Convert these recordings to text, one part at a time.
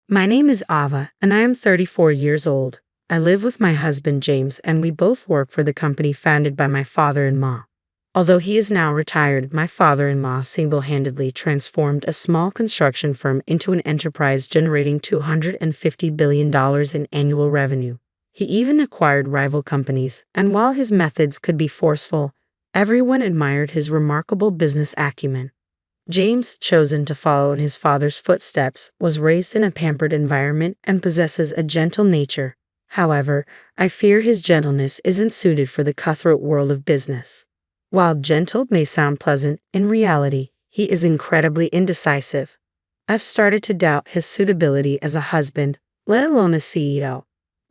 My name is Ava, and I am 34 years old. I live with my husband James, and we both work for the company founded by my father-in-law. Although he is now retired, my father-in-law single-handedly transformed a small construction firm into an enterprise generating $250 billion in annual revenue. He even acquired rival companies, and while his methods could be forceful, everyone admired his remarkable business acumen. James, chosen to follow in his father's footsteps, was raised in a pampered environment and possesses a gentle nature. However, I fear his gentleness isn't suited for the cutthroat world of business. While gentle may sound pleasant, in reality, he is incredibly indecisive. I've started to doubt his suitability as a husband, let alone a CEO.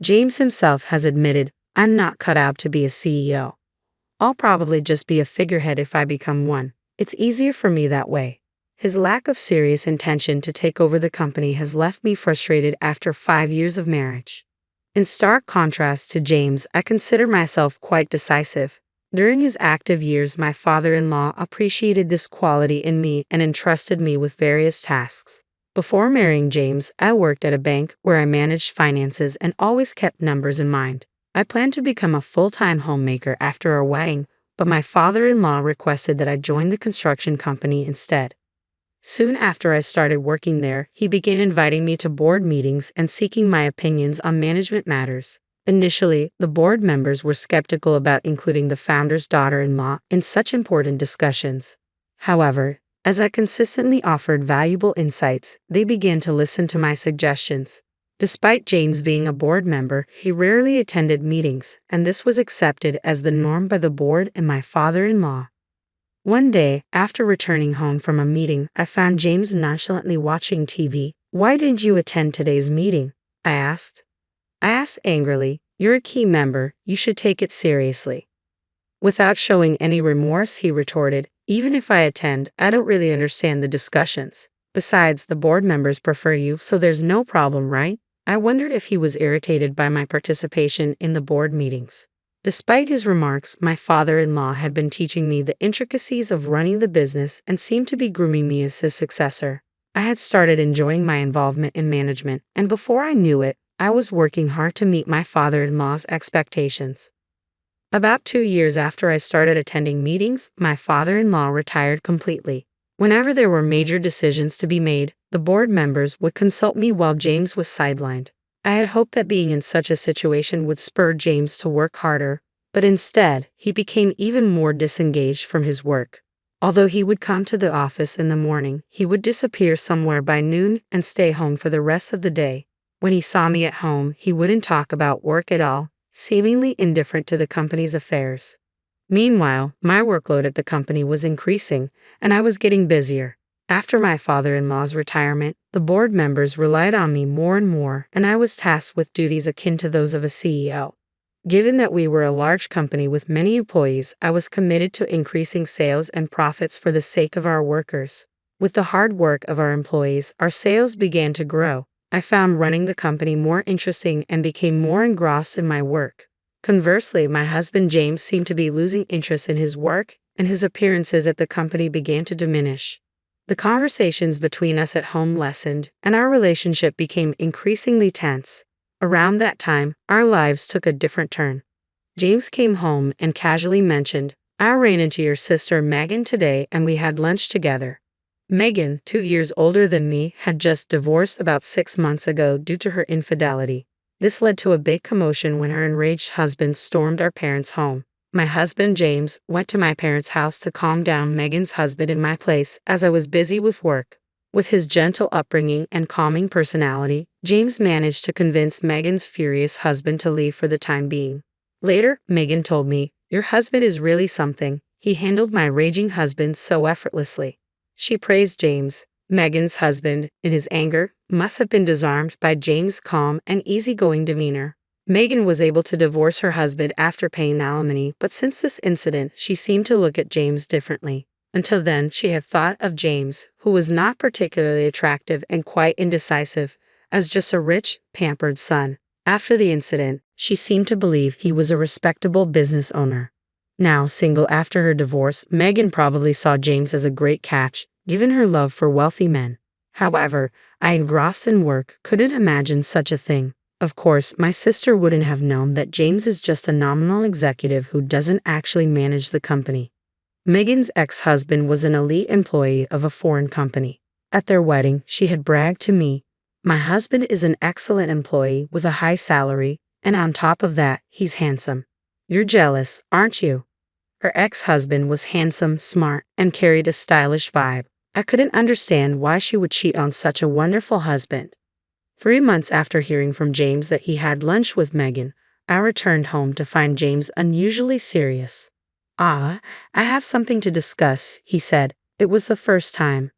James himself has admitted, "I'm not cut out to be a CEO. I'll probably just be a figurehead if I become one. It's easier for me that way." His lack of serious intention to take over the company has left me frustrated after 5 years of marriage. In stark contrast to James, I consider myself quite decisive. During his active years, my father-in-law appreciated this quality in me and entrusted me with various tasks. Before marrying James, I worked at a bank where I managed finances and always kept numbers in mind. I planned to become a full-time homemaker after our wedding, but my father-in-law requested that I join the construction company instead. Soon after I started working there, he began inviting me to board meetings and seeking my opinions on management matters. Initially, the board members were skeptical about including the founder's daughter-in-law in such important discussions. However, as I consistently offered valuable insights, they began to listen to my suggestions. Despite James being a board member, he rarely attended meetings, and this was accepted as the norm by the board and my father-in-law. One day, after returning home from a meeting, I found James nonchalantly watching TV. "Why didn't you attend today's meeting?" I asked. I asked angrily. "You're a key member, you should take it seriously." Without showing any remorse, he retorted, "Even if I attend, I don't really understand the discussions. Besides, the board members prefer you, so there's no problem, right?" I wondered if he was irritated by my participation in the board meetings. Despite his remarks, my father-in-law had been teaching me the intricacies of running the business and seemed to be grooming me as his successor. I had started enjoying my involvement in management, and before I knew it, I was working hard to meet my father-in-law's expectations. About 2 years after I started attending meetings, my father-in-law retired completely. Whenever there were major decisions to be made, the board members would consult me while James was sidelined. I had hoped that being in such a situation would spur James to work harder, but instead, he became even more disengaged from his work. Although he would come to the office in the morning, he would disappear somewhere by noon and stay home for the rest of the day. When he saw me at home, he wouldn't talk about work at all, seemingly indifferent to the company's affairs. Meanwhile, my workload at the company was increasing, and I was getting busier. After my father-in-law's retirement, the board members relied on me more and more, and I was tasked with duties akin to those of a CEO. Given that we were a large company with many employees, I was committed to increasing sales and profits for the sake of our workers. With the hard work of our employees, our sales began to grow. I found running the company more interesting and became more engrossed in my work. Conversely, my husband James seemed to be losing interest in his work, and his appearances at the company began to diminish. The conversations between us at home lessened, and our relationship became increasingly tense. Around that time, our lives took a different turn. James came home and casually mentioned, "I ran into your sister Megan today and we had lunch together." Megan, 2 years older than me, had just divorced about 6 months ago due to her infidelity. This led to a big commotion when her enraged husband stormed our parents' home. My husband James went to my parents' house to calm down Megan's husband in my place as I was busy with work. With his gentle upbringing and calming personality, James managed to convince Megan's furious husband to leave for the time being. Later, Megan told me, "Your husband is really something. He handled my raging husband so effortlessly." She praised James. Megan's husband, in his anger, must have been disarmed by James' calm and easygoing demeanor. Megan was able to divorce her husband after paying alimony, but since this incident, she seemed to look at James differently. Until then, she had thought of James, who was not particularly attractive and quite indecisive, as just a rich, pampered son. After the incident, she seemed to believe he was a respectable business owner. Now single after her divorce, Megan probably saw James as a great catch, given her love for wealthy men. However, I, engrossed in work, couldn't imagine such a thing. Of course, my sister wouldn't have known that James is just a nominal executive who doesn't actually manage the company. Megan's ex-husband was an elite employee of a foreign company. At their wedding, she had bragged to me, "My husband is an excellent employee with a high salary, and on top of that, he's handsome. You're jealous, aren't you?" Her ex-husband was handsome, smart, and carried a stylish vibe. I couldn't understand why she would cheat on such a wonderful husband. 3 months after hearing from James that he had lunch with Megan, I returned home to find James unusually serious. "Ah, I have something to discuss," he said. It was the first time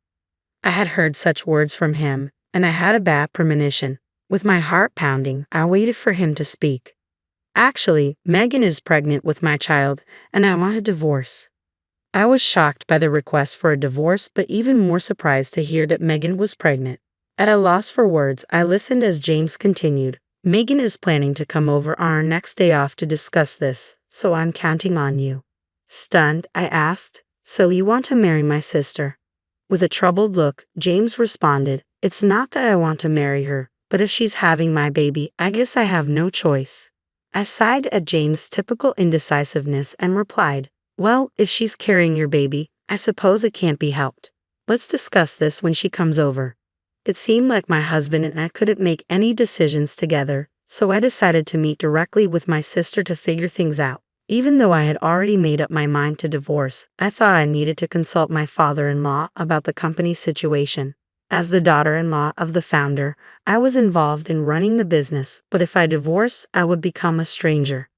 I had heard such words from him, and I had a bad premonition. With my heart pounding, I waited for him to speak. "Actually, Megan is pregnant with my child, and I want a divorce." I was shocked by the request for a divorce, but even more surprised to hear that Megan was pregnant. At a loss for words, I listened as James continued. "Megan is planning to come over on our next day off to discuss this, so I'm counting on you." Stunned, I asked, "So you want to marry my sister?" With a troubled look, James responded, "It's not that I want to marry her, but if she's having my baby, I guess I have no choice." I sighed at James' typical indecisiveness and replied, "Well, if she's carrying your baby, I suppose it can't be helped. Let's discuss this when she comes over." It seemed like my husband and I couldn't make any decisions together, so I decided to meet directly with my sister to figure things out. Even though I had already made up my mind to divorce, I thought I needed to consult my father-in-law about the company's situation. As the daughter-in-law of the founder, I was involved in running the business, but if I divorced, I would become a stranger.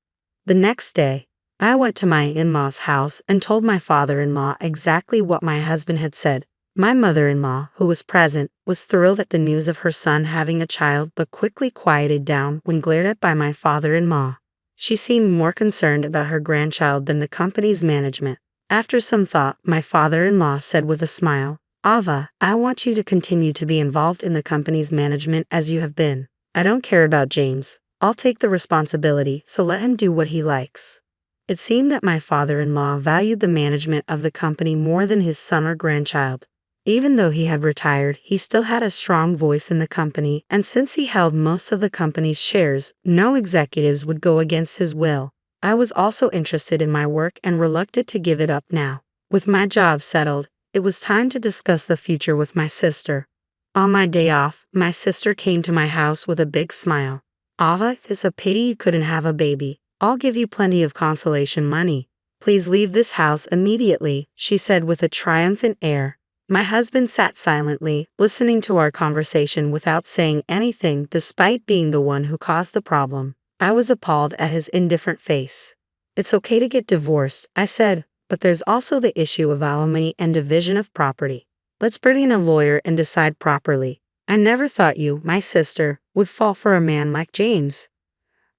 The next day, I went to my in-law's house and told my father-in-law exactly what my husband had said. My mother-in-law, who was present, was thrilled at the news of her son having a child but quickly quieted down when glared at by my father-in-law. She seemed more concerned about her grandchild than the company's management. After some thought, my father-in-law said with a smile, "Ava, I want you to continue to be involved in the company's management as you have been. I don't care about James. I'll take the responsibility, so let him do what he likes." It seemed that my father-in-law valued the management of the company more than his son or grandchild. Even though he had retired, he still had a strong voice in the company, and since he held most of the company's shares, no executives would go against his will. I was also interested in my work and reluctant to give it up now. With my job settled, it was time to discuss the future with my sister. On my day off, my sister came to my house with a big smile. "Ava, it's a pity you couldn't have a baby. I'll give you plenty of consolation money. Please leave this house immediately," she said with a triumphant air. My husband sat silently, listening to our conversation without saying anything despite being the one who caused the problem. I was appalled at his indifferent face. "It's okay to get divorced," I said, "but there's also the issue of alimony and division of property. Let's bring in a lawyer and decide properly." "I never thought you, my sister, would fall for a man like James,"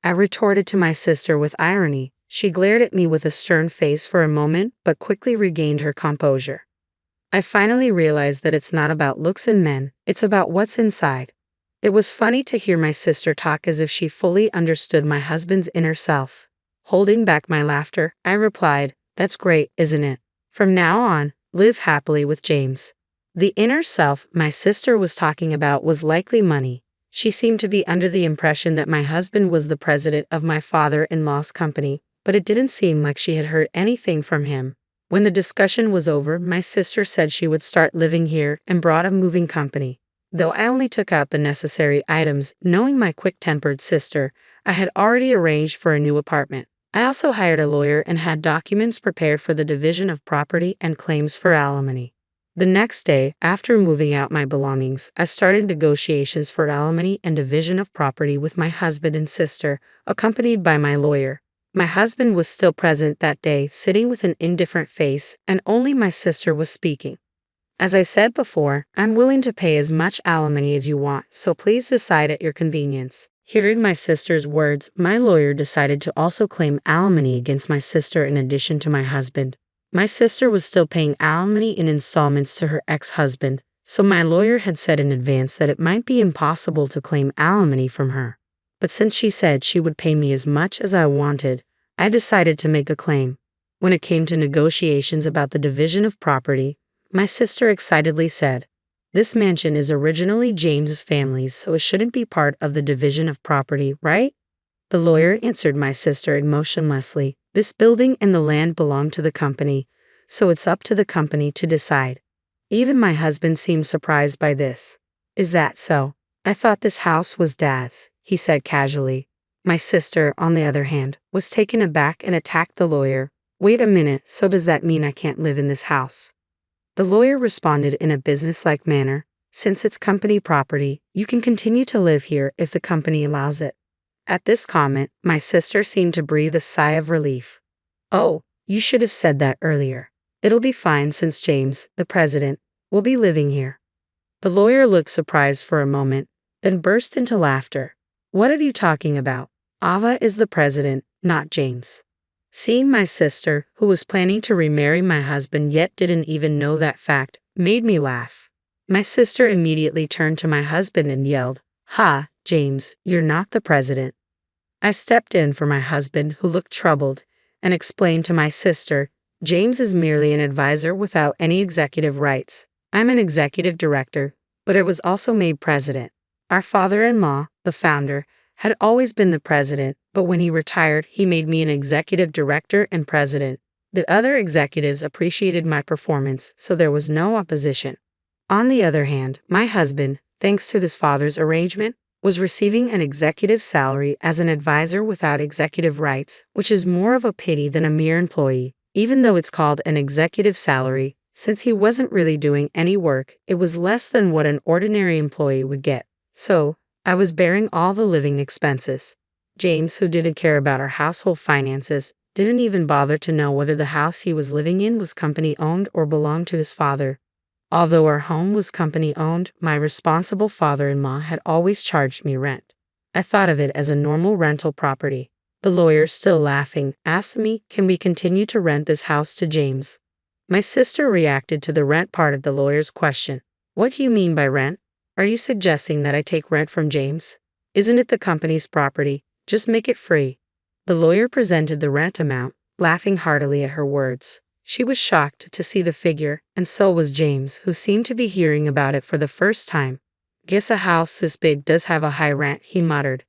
I retorted to my sister with irony. She glared at me with a stern face for a moment, but quickly regained her composure. I finally realized that it's not about looks in men, it's about what's inside. It was funny to hear my sister talk as if she fully understood my husband's inner self. Holding back my laughter, I replied, "That's great, isn't it? From now on, live happily with James." The inner self my sister was talking about was likely money. She seemed to be under the impression that my husband was the president of my father-in-law's company, but it didn't seem like she had heard anything from him. When the discussion was over, my sister said she would start living here and brought a moving company. Though I only took out the necessary items, knowing my quick-tempered sister, I had already arranged for a new apartment. I also hired a lawyer and had documents prepared for the division of property and claims for alimony. The next day, after moving out my belongings, I started negotiations for alimony and division of property with my husband and sister, accompanied by my lawyer. My husband was still present that day, sitting with an indifferent face, and only my sister was speaking. "As I said before, I'm willing to pay as much alimony as you want, so please decide at your convenience." Hearing my sister's words, my lawyer decided to also claim alimony against my sister in addition to my husband. My sister was still paying alimony in installments to her ex-husband, so my lawyer had said in advance that it might be impossible to claim alimony from her. But since she said she would pay me as much as I wanted, I decided to make a claim. When it came to negotiations about the division of property, my sister excitedly said, This mansion is originally James's family's, so it shouldn't be part of the division of property, right? The lawyer answered my sister emotionlessly. This building and the land belong to the company, so it's up to the company to decide. Even my husband seemed surprised by this. Is that so? I thought this house was Dad's, he said casually. My sister, on the other hand, was taken aback and attacked the lawyer. Wait a minute, so does that mean I can't live in this house? The lawyer responded in a businesslike manner. Since it's company property, you can continue to live here if the company allows it. At this comment, my sister seemed to breathe a sigh of relief. Oh, you should have said that earlier. It'll be fine since James, the president, will be living here. The lawyer looked surprised for a moment, then burst into laughter. What are you talking about? Ava is the president, not James. Seeing my sister, who was planning to remarry my husband yet didn't even know that fact, made me laugh. My sister immediately turned to my husband and yelled, "Ha, James, you're not the president." I stepped in for my husband, who looked troubled, and explained to my sister, James is merely an advisor without any executive rights. I'm an executive director, but I was also made president. Our father-in-law, the founder, had always been the president, but when he retired, he made me an executive director and president. The other executives appreciated my performance, so there was no opposition. On the other hand, my husband, thanks to his father's arrangement, was receiving an executive salary as an advisor without executive rights, which is more of a pity than a mere employee. Even though it's called an executive salary, since he wasn't really doing any work, it was less than what an ordinary employee would get. So, I was bearing all the living expenses. James, who didn't care about our household finances, didn't even bother to know whether the house he was living in was company-owned or belonged to his father. Although our home was company-owned, my responsible father-in-law had always charged me rent. I thought of it as a normal rental property. The lawyer, still laughing, asked me, can we continue to rent this house to James? My sister reacted to the rent part of the lawyer's question. What do you mean by rent? Are you suggesting that I take rent from James? Isn't it the company's property? Just make it free. The lawyer presented the rent amount, laughing heartily at her words. She was shocked to see the figure, and so was James, who seemed to be hearing about it for the first time. Guess a house this big does have a high rent, he muttered.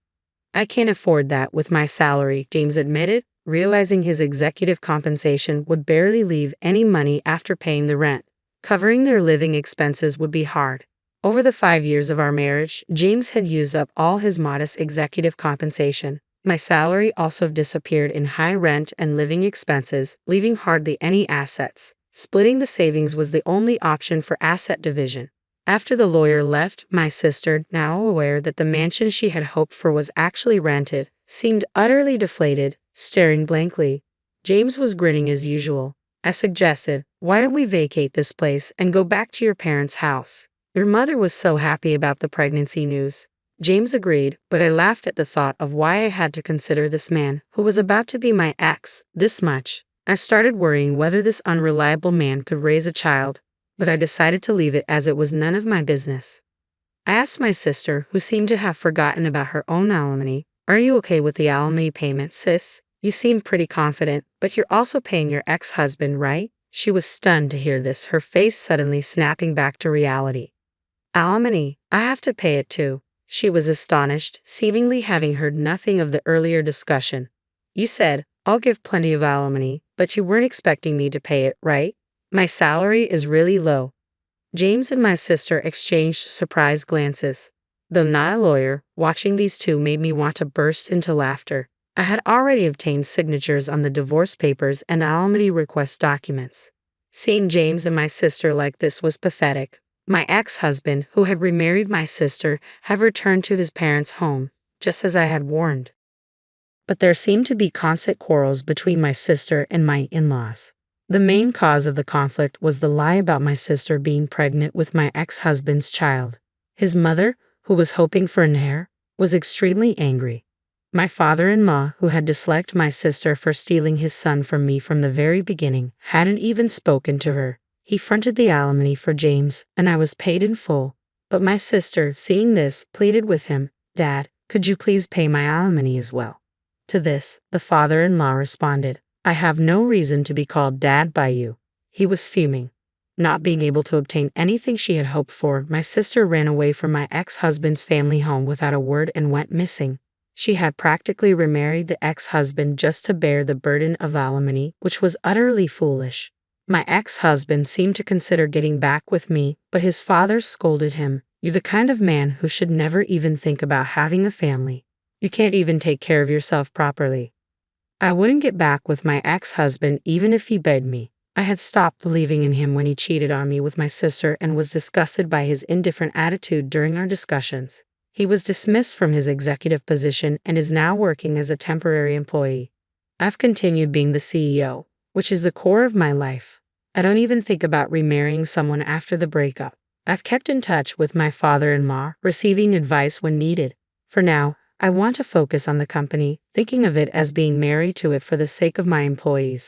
I can't afford that with my salary, James admitted, realizing his executive compensation would barely leave any money after paying the rent. Covering their living expenses would be hard. Over the 5 years of our marriage, James had used up all his modest executive compensation. My salary also disappeared in high rent and living expenses, leaving hardly any assets. Splitting the savings was the only option for asset division. After the lawyer left, my sister, now aware that the mansion she had hoped for was actually rented, seemed utterly deflated, staring blankly. James was grinning as usual. I suggested, why don't we vacate this place and go back to your parents' house? Your mother was so happy about the pregnancy news. James agreed, but I laughed at the thought of why I had to consider this man, who was about to be my ex, this much. I started worrying whether this unreliable man could raise a child, but I decided to leave it as it was none of my business. I asked my sister, who seemed to have forgotten about her own alimony, are you okay with the alimony payment, sis? You seem pretty confident, but you're also paying your ex-husband, right? She was stunned to hear this, her face suddenly snapping back to reality. Alimony, I have to pay it too. She was astonished, seemingly having heard nothing of the earlier discussion. You said, I'll give plenty of alimony, but you weren't expecting me to pay it, right? My salary is really low. James and my sister exchanged surprised glances. Though not a lawyer, watching these two made me want to burst into laughter. I had already obtained signatures on the divorce papers and alimony request documents. Seeing James and my sister like this was pathetic. My ex-husband, who had remarried my sister, had returned to his parents' home, just as I had warned. But there seemed to be constant quarrels between my sister and my in-laws. The main cause of the conflict was the lie about my sister being pregnant with my ex-husband's child. His mother, who was hoping for an heir, was extremely angry. My father-in-law, who had disliked my sister for stealing his son from me from the very beginning, hadn't even spoken to her. He fronted the alimony for James, and I was paid in full. But my sister, seeing this, pleaded with him, Dad, could you please pay my alimony as well? To this, the father-in-law responded, I have no reason to be called Dad by you. He was fuming. Not being able to obtain anything she had hoped for, my sister ran away from my ex-husband's family home without a word and went missing. She had practically remarried the ex-husband just to bear the burden of alimony, which was utterly foolish. My ex-husband seemed to consider getting back with me, but his father scolded him. "You're the kind of man who should never even think about having a family. You can't even take care of yourself properly." I wouldn't get back with my ex-husband even if he begged me. I had stopped believing in him when he cheated on me with my sister and was disgusted by his indifferent attitude during our discussions. He was dismissed from his executive position and is now working as a temporary employee. I've continued being the CEO, which is the core of my life. I don't even think about remarrying someone after the breakup. I've kept in touch with my father-in-law, receiving advice when needed. For now, I want to focus on the company, thinking of it as being married to it for the sake of my employees.